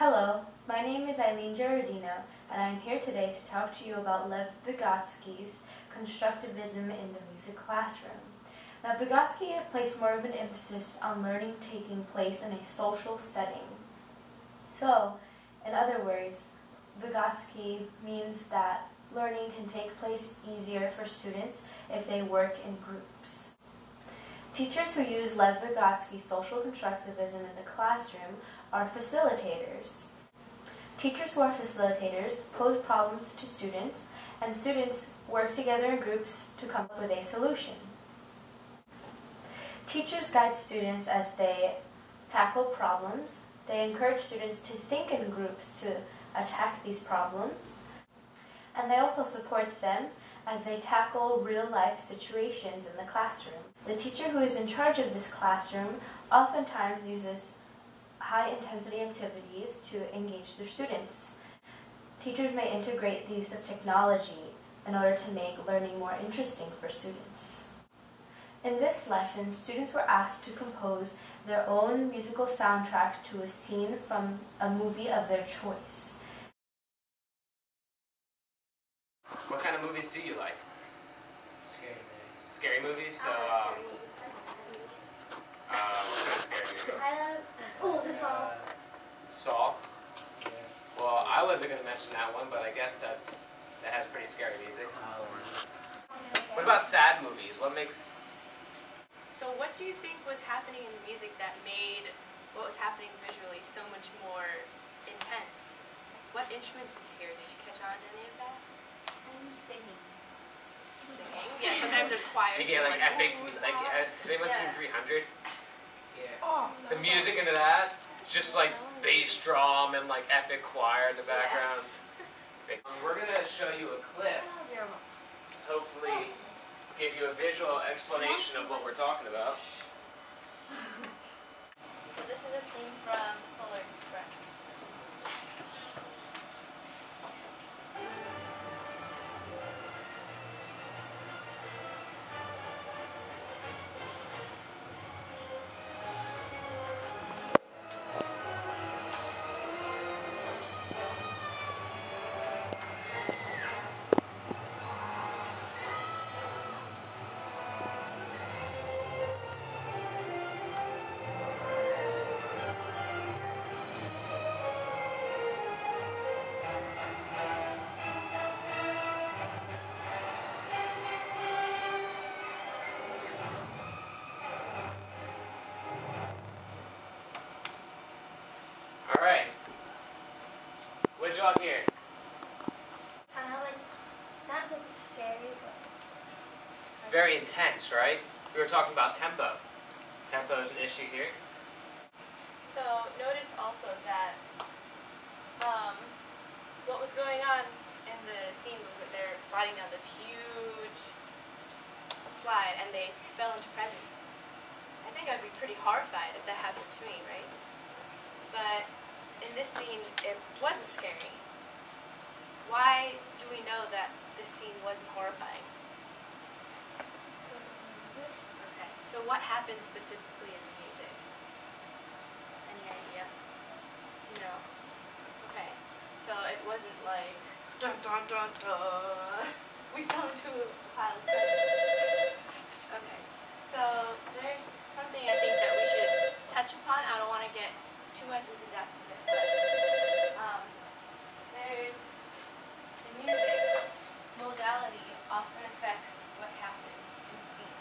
Hello, my name is Eileen Giardino, and I am here today to talk to you about Lev Vygotsky's Constructivism in the music classroom. Now, Vygotsky placed more of an emphasis on learning taking place in a social setting. So, in other words, Vygotsky means that learning can take place easier for students if they work in groups. Teachers who use Lev Vygotsky's social constructivism in the classroom are facilitators. Teachers who are facilitators pose problems to students, and students work together in groups to come up with a solution. Teachers guide students as they tackle problems. They encourage students to think in groups to attack these problems, and they also support them as they tackle real-life situations in the classroom. The teacher who is in charge of this classroom oftentimes uses high-intensity activities to engage their students. Teachers may integrate the use of technology in order to make learning more interesting for students. In this lesson, students were asked to compose their own musical soundtrack to a scene from a movie of their choice. What kind of movies do you like? Scary movies. Scary movies? So, what kind of scary movies? The Saw. Saw? Yeah. Well, I wasn't going to mention that one, but I guess that has pretty scary music. What about sad movies? What makes... So what do you think was happening in the music that made what was happening visually so much more intense? What instruments did you hear? Did you catch on to any of that? Singing. Singing? Yeah, sometimes there's choirs. You get like epic, like, has anyone seen 300? Yeah. The music into that, just like bass drum and like epic choir in the background. Yes. We're going to show you a clip, hopefully give you a visual explanation of what we're talking about. So this is a scene from Polar Express. Alright. What did y'all hear? Kind of like, not really scary, but... Very intense, right? We were talking about tempo. Tempo is an issue here. So notice also that what was going on in the scene was that they're sliding down this huge slide and they fell into presence. I think I'd be pretty horrified if that happened to me, right? But in this scene, it wasn't scary. Why do we know that this scene wasn't horrifying? Okay, so what happened specifically in the music? Any idea? No. Okay, so it wasn't like dun dun dun dun. We fell into a pile of Okay, so there's something I think that we should touch upon. I don't want to get too much into depth of it, but there's the music modality often affects what happens in the scene.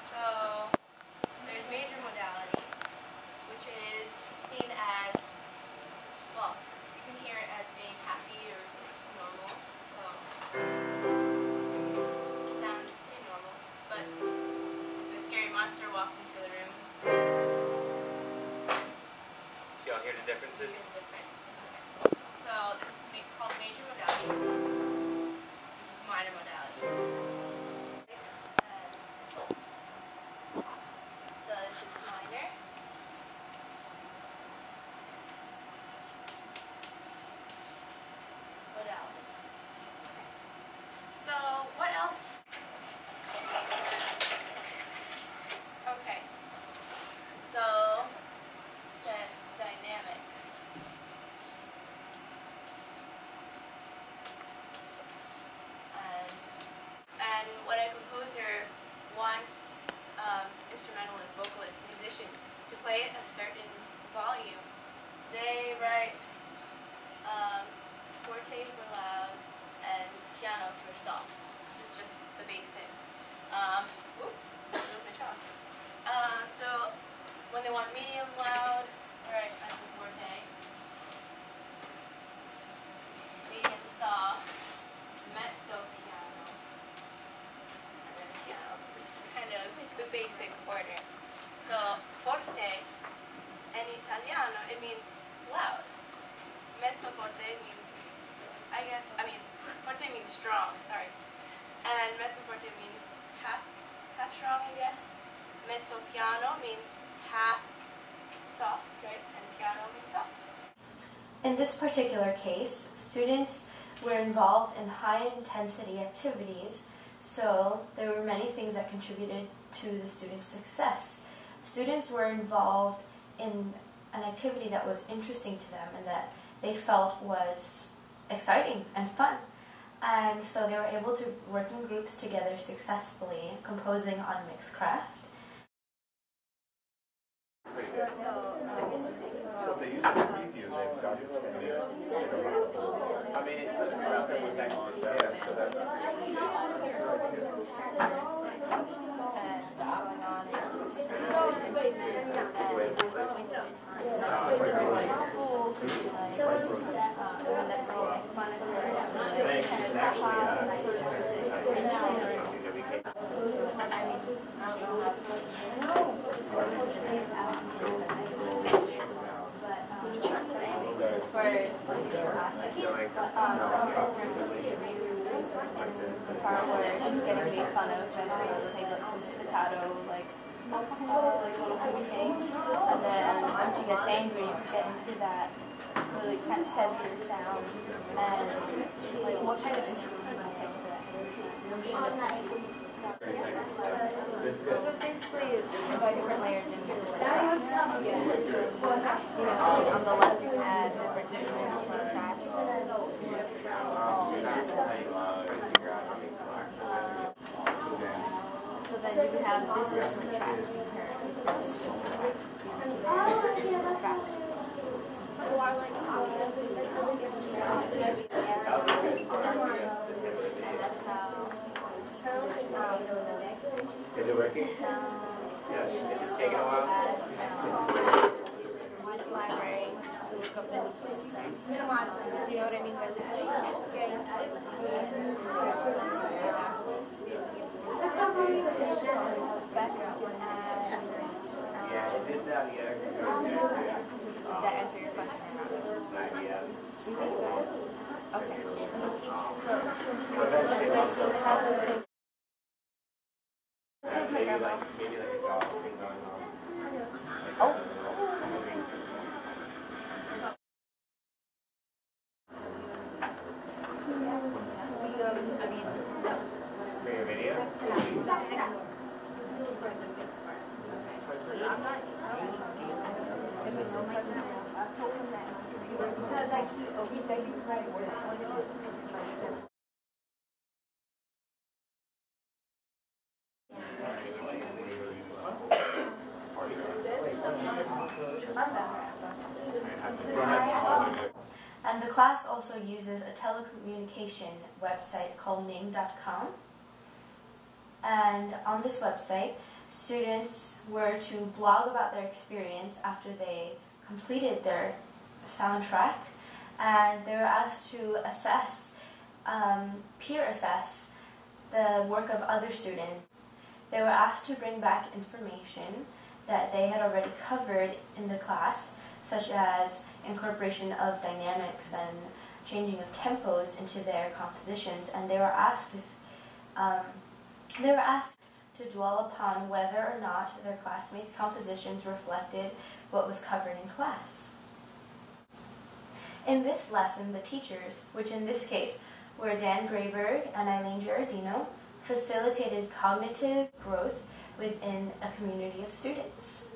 So there's major modality, which is seen as, well, you can hear it as being happy or just normal. So it sounds pretty normal, but the scary monster walks into the room. Do y'all hear the differences? Here's the difference. Okay. So this is called major modality. This is minor modality. So this is minor. Modality. So what else? Okay. So set dynamics. vocalists, musicians, to play at a certain volume. They write forte for loud and piano for soft. It's just the basic. Oops, I moved my chalk. So when they want medium loud, right, I do forte. Medium soft, mezzo piano, and then piano. This is kind of the basic order. So forte in Italiano, it means loud. Mezzo forte means, forte means strong, sorry. And mezzo forte means half strong, I guess. Mezzo piano means half soft, right? And piano means soft. In this particular case, students were involved in high-intensity activities, so there were many things that contributed to the students' success. Students were involved in an activity that was interesting to them and that they felt was exciting and fun. And so they were able to work in groups together successfully, composing on mixed craft. So if they use a preview, they've got I mean, it's just about 30 seconds. yeah, so that's She's getting made fun of and they played like some staccato like little thing. And then when she gets angry you get into that really kind of heavier sound and she's like, what kind of instrument do you for that? So it's basically by different layers in your tracks. You know, on the left you add different tracks. So then you have business track. Is it working? yes. Is it taking a while? Library. You know what I mean by Yeah, it did that. Yeah. Did that answer your question? Yeah. You think that? Okay. Maybe like a jaw thing going on. Oh. For your video? And the class also uses a telecommunication website called name.com. And on this website, students were to blog about their experience after they completed their soundtrack, and they were asked to assess, peer assess, the work of other students. They were asked to bring back information that they had already covered in the class, such as incorporation of dynamics and changing of tempos into their compositions, and they were asked to dwell upon whether or not their classmates' compositions reflected what was covered in class. In this lesson, the teachers, which in this case were Dan Grayberg and Eileen Giardino, facilitated cognitive growth within a community of students.